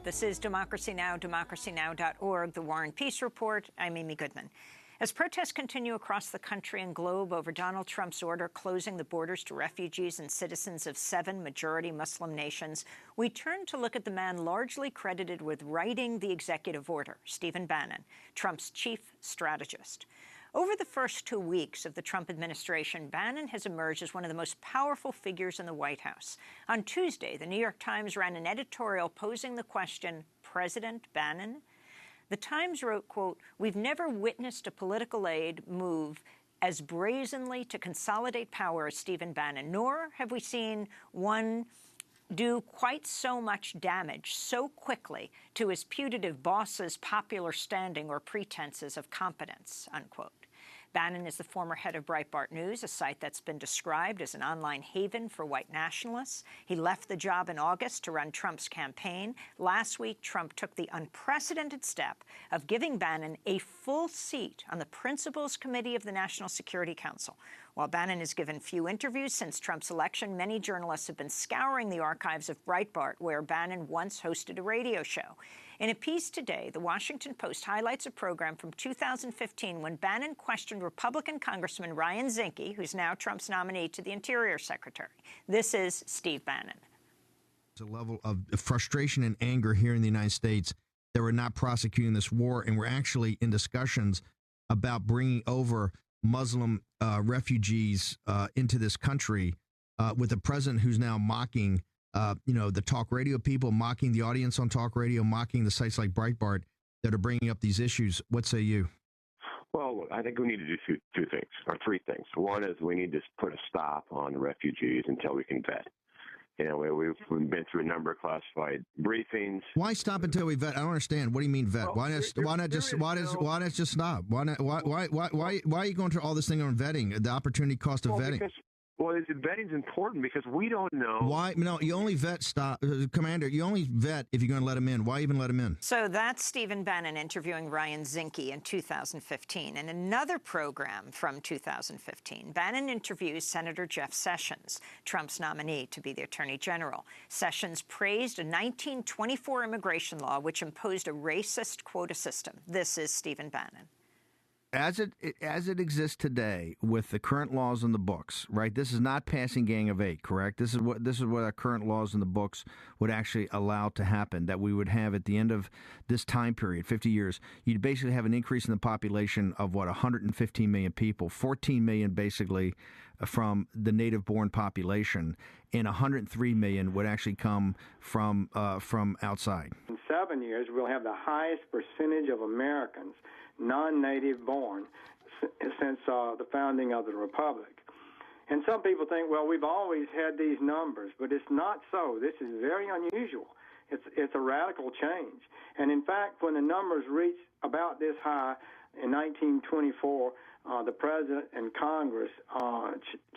This is Democracy Now!, democracynow.org, the War and Peace Report. I'm Amy Goodman. As protests continue across the country and globe over Donald Trump's order closing the borders to refugees and citizens of 7 majority Muslim nations, we turn to look at the man largely credited with writing the executive order, Stephen Bannon, Trump's chief strategist. Over the first 2 weeks of the Trump administration, Bannon has emerged as one of the most powerful figures in the White House. On Tuesday, the New York Times ran an editorial posing the question, President Bannon? The Times wrote, quote, "We've never witnessed a political aide move as brazenly to consolidate power as Stephen Bannon, nor have we seen one do quite so much damage so quickly to his putative boss's popular standing or pretenses of competence," unquote. Bannon is the former head of Breitbart News, a site that's been described as an online haven for white nationalists. He left the job in August to run Trump's campaign. Last week, Trump took the unprecedented step of giving Bannon a full seat on the Principals Committee of the National Security Council. While Bannon has given few interviews since Trump's election, many journalists have been scouring the archives of Breitbart, where Bannon once hosted a radio show. In a piece today, The Washington Post highlights a program from 2015 when Bannon questioned Republican Congressman Ryan Zinke, who's now Trump's nominee to the Interior Secretary. This is Steve Bannon. There's a level of frustration and anger here in the United States that we're not prosecuting this war, and we're actually in discussions about bringing over Muslim refugees into this country with a president who's now mocking the talk radio people, mocking the audience on talk radio, mocking the sites like Breitbart that are bringing up these issues. What say you? Well, I think we need to do two things, or 3 things. One is we need to put a stop on refugees until we can vet. You know, we've been through a number of classified briefings. Why stop until we vet? I don't understand. What do you mean vet? Why not just stop? Why are you going through all this thing on vetting? The opportunity cost of vetting. Well, vetting's important because we don't know. Why? No, you only vet, Commander, you only vet if you're going to let him in. Why even let him in? So that's Stephen Bannon interviewing Ryan Zinke in 2015. In another program from 2015, Bannon interviews Senator Jeff Sessions, Trump's nominee to be the Attorney General. Sessions praised a 1924 immigration law which imposed a racist quota system. This is Stephen Bannon. As it exists today, with the current laws in the books, right? This is not passing Gang of 8, correct? This is what our current laws in the books would actually allow to happen. That we would have at the end of this time period, 50 years, you'd basically have an increase in the population of 115 million people, 14 million basically from the native-born population, and 103 million would actually come from outside. In 7 years, we'll have the highest percentage of Americans non-native born since the founding of the Republic. And some people think, well, we've always had these numbers, but it's not so. This is very unusual. It's a radical change. And in fact, when the numbers reach about this high in 1924, the President and Congress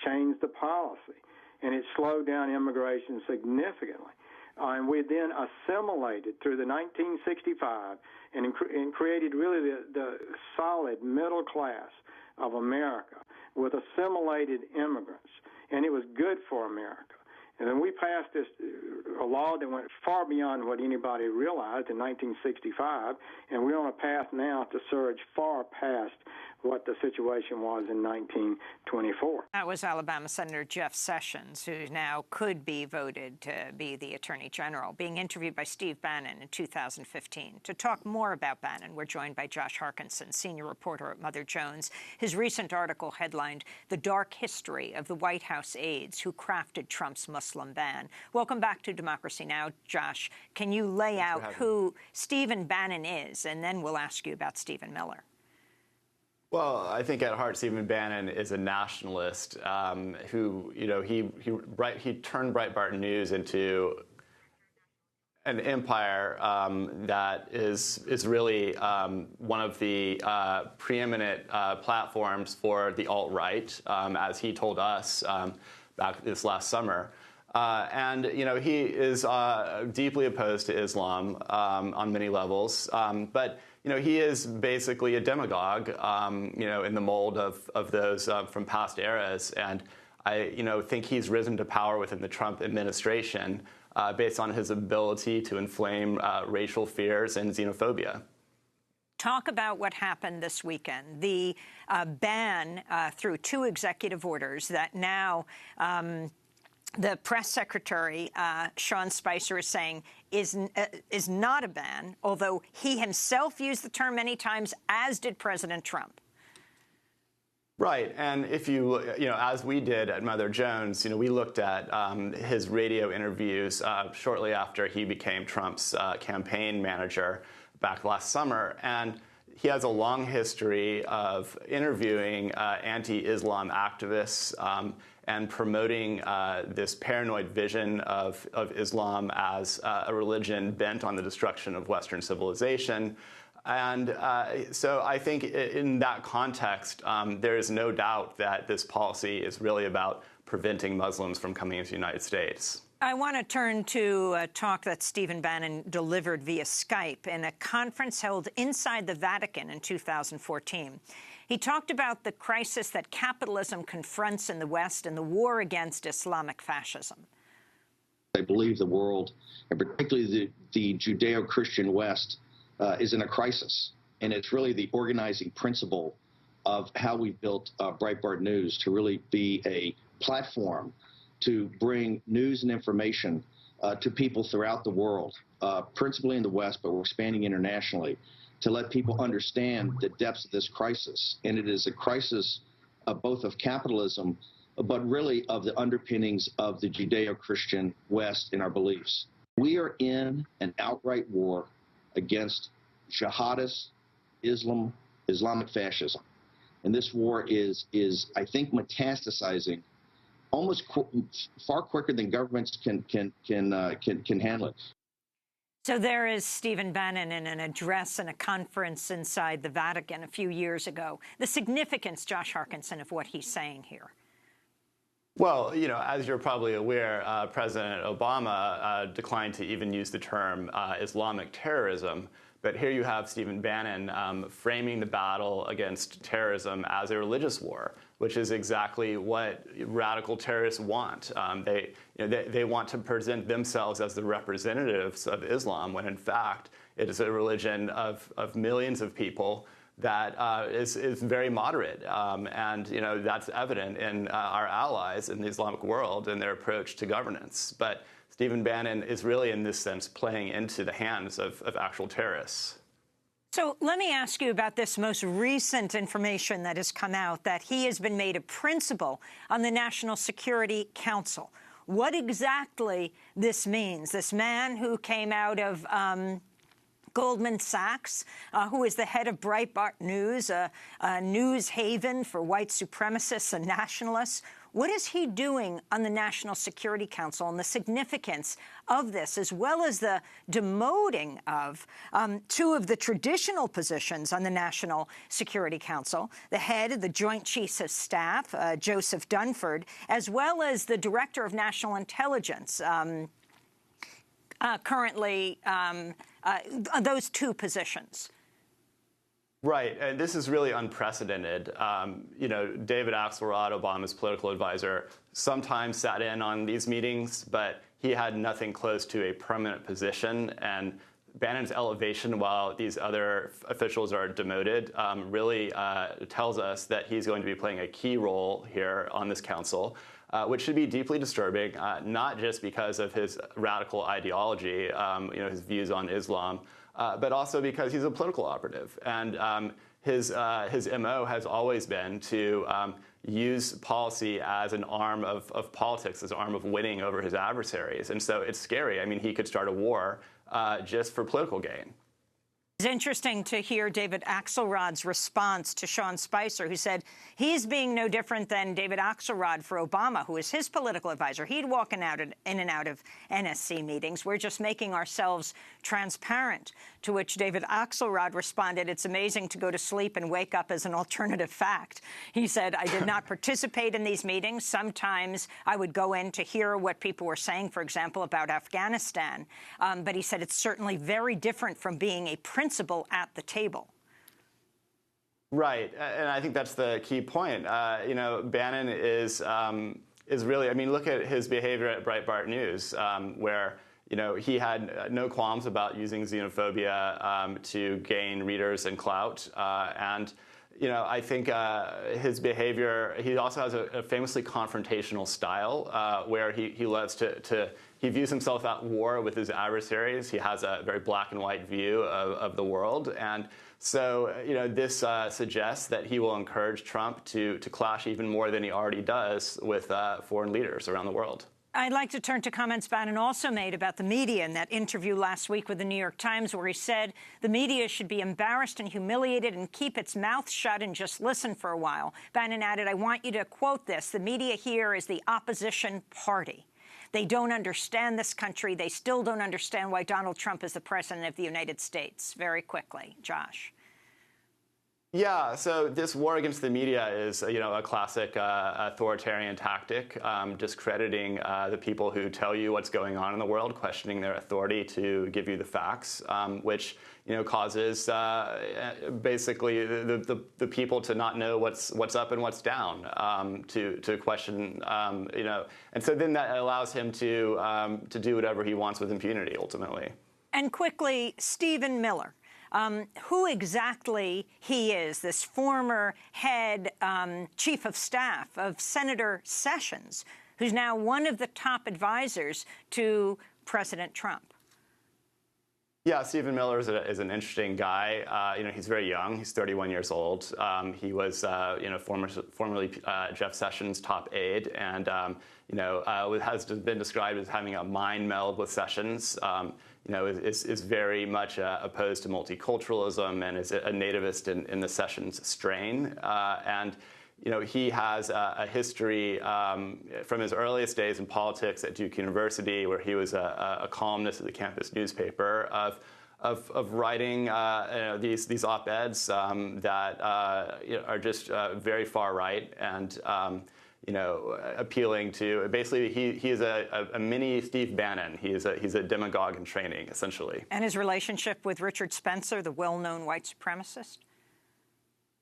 changed the policy, and it slowed down immigration significantly. And we then assimilated through the 1965 and created really the solid middle class of America with assimilated immigrants. And it was good for America. And then we passed a law that went far beyond what anybody realized in 1965, and we're on a path now to surge far past what the situation was in 1924. That was Alabama Senator Jeff Sessions, who now could be voted to be the Attorney General, being interviewed by Steve Bannon in 2015. To talk more about Bannon, we're joined by Josh Harkinson, senior reporter at Mother Jones. His recent article headlined "The Dark History of the White House Aides Who Crafted Trump's Muslim Ban." Welcome back to Democracy Now!, Josh. Can you lay out who Stephen Bannon is, and then we'll ask you about Stephen Miller. Well, I think at heart, Stephen Bannon is a nationalist who, he turned Breitbart News into an empire that is really one of the preeminent platforms for the alt-right, as he told us back this last summer. And he is deeply opposed to Islam on many levels, but he is basically a demagogue, in the mold of those from past eras. And I, think he's risen to power within the Trump administration based on his ability to inflame racial fears and xenophobia. Talk about what happened this weekend. The ban through 2 executive orders that now the press secretary, Sean Spicer, is saying is not a ban, although he himself used the term many times, as did President Trump. Right, and if you as we did at Mother Jones, we looked at his radio interviews shortly after he became Trump's campaign manager back last summer, and he has a long history of interviewing anti-Islam activists and promoting this paranoid vision of Islam as a religion bent on the destruction of Western civilization. And so I think in that context, there is no doubt that this policy is really about preventing Muslims from coming into the United States. I want to turn to a talk that Stephen Bannon delivered via Skype in a conference held inside the Vatican in 2014. He talked about the crisis that capitalism confronts in the West and the war against Islamic fascism. I believe the world, and particularly the Judeo-Christian West, is in a crisis. And it's really the organizing principle of how we built Breitbart News to really be a platform to bring news and information to people throughout the world, principally in the West, but we're expanding internationally, to let people understand the depths of this crisis. And it is a crisis both of capitalism, but really of the underpinnings of the Judeo-Christian West in our beliefs. We are in an outright war against jihadist Islamic fascism. And this war is I think, metastasizing almost far quicker than governments can handle it. So there is Stephen Bannon in an address in a conference inside the Vatican a few years ago. The significance, Josh Harkinson, of what he's saying here. Well, as you're probably aware, President Obama declined to even use the term Islamic terrorism. But here you have Stephen Bannon framing the battle against terrorism as a religious war, which is exactly what radical terrorists want. They want to present themselves as the representatives of Islam, when in fact it is a religion of millions of people that is very moderate, and that's evident in our allies in the Islamic world and their approach to governance. But Stephen Bannon is really, in this sense, playing into the hands of actual terrorists. So let me ask you about this most recent information that has come out, that he has been made a principal on the National Security Council. What exactly this means? This man who came out of Goldman Sachs, who is the head of Breitbart News, a news haven for white supremacists and nationalists. What is he doing on the National Security Council, and the significance of this, as well as the demoting of 2 of the traditional positions on the National Security Council, the head of the Joint Chiefs of Staff, Joseph Dunford, as well as the Director of National Intelligence, currently those 2 positions? Right, and this is really unprecedented. David Axelrod, Obama's political advisor, sometimes sat in on these meetings, but he had nothing close to a permanent position. And Bannon's elevation, while these other officials are demoted, really tells us that he's going to be playing a key role here on this council, which should be deeply disturbing, not just because of his radical ideology, his views on Islam, but also because he's a political operative. And his MO has always been to use policy as an arm of politics, as an arm of winning over his adversaries. And so it's scary. I mean, he could start a war just for political gain. It's interesting to hear David Axelrod's response to Sean Spicer, who said he's being no different than David Axelrod for Obama, who is his political advisor. He'd walk in and out of NSC meetings. We're just making ourselves transparent. To which David Axelrod responded, "It's amazing to go to sleep and wake up as an alternative fact." He said, "I did not participate in these meetings. Sometimes I would go in to hear what people were saying, for example, about Afghanistan. But he said it's certainly very different from being a principal at the table." Right, and I think that's the key point. Bannon is really, I mean, look at his behavior at Breitbart News, where he had no qualms about using xenophobia to gain readers and clout. I think his behavior, he also has a famously confrontational style where he loves he views himself at war with his adversaries. He has a very black and white view of the world. And so, this suggests that he will encourage Trump to clash even more than he already does with foreign leaders around the world. I'd like to turn to comments Bannon also made about the media in that interview last week with the New York Times, where he said the media should be embarrassed and humiliated and keep its mouth shut and just listen for a while. Bannon added, I want you to quote this, the media here is the opposition party. They don't understand this country. They still don't understand why Donald Trump is the president of the United States. Very quickly, Josh. Yeah, so this war against the media is, a classic authoritarian tactic, discrediting the people who tell you what's going on in the world, questioning their authority to give you the facts, which, causes basically the people to not know what's up and what's down, to question, and so then that allows him to do whatever he wants with impunity, ultimately. And quickly, Stephen Miller. Who exactly he is, this former head chief of staff of Senator Sessions, who's now one of the top advisors to President Trump. Yeah, Stephen Miller is an interesting guy. He's very young. He's 31 years old. He was, formerly Jeff Sessions' top aide, and has been described as having a mind meld with Sessions. Is very much opposed to multiculturalism and is a nativist in the Sessions strain. He has a history from his earliest days in politics at Duke University, where he was a columnist at the campus newspaper, of writing these op-eds that are just very far right and appealing to basically he is a mini Steve Bannon. He's a demagogue in training, essentially. And his relationship with Richard Spencer, the well-known white supremacist?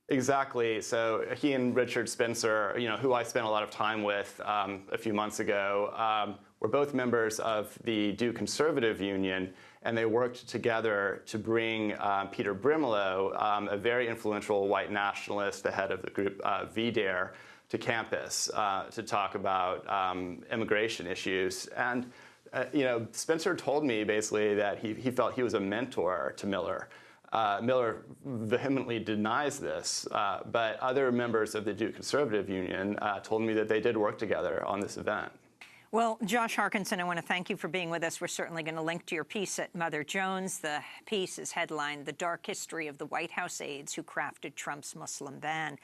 Exactly. So he and Richard Spencer, who I spent a lot of time with a few months ago, were both members of the Duke Conservative Union, and they worked together to bring Peter Brimelow, a very influential white nationalist, the head of the group VDARE, to campus to talk about immigration issues. And, Spencer told me basically that he felt he was a mentor to Miller. Miller vehemently denies this, but other members of the Duke Conservative Union told me that they did work together on this event. Well, Josh Harkinson, I want to thank you for being with us. We're certainly going to link to your piece at Mother Jones. The piece is headlined, The Dark History of the White House Aides Who Crafted Trump's Muslim Ban.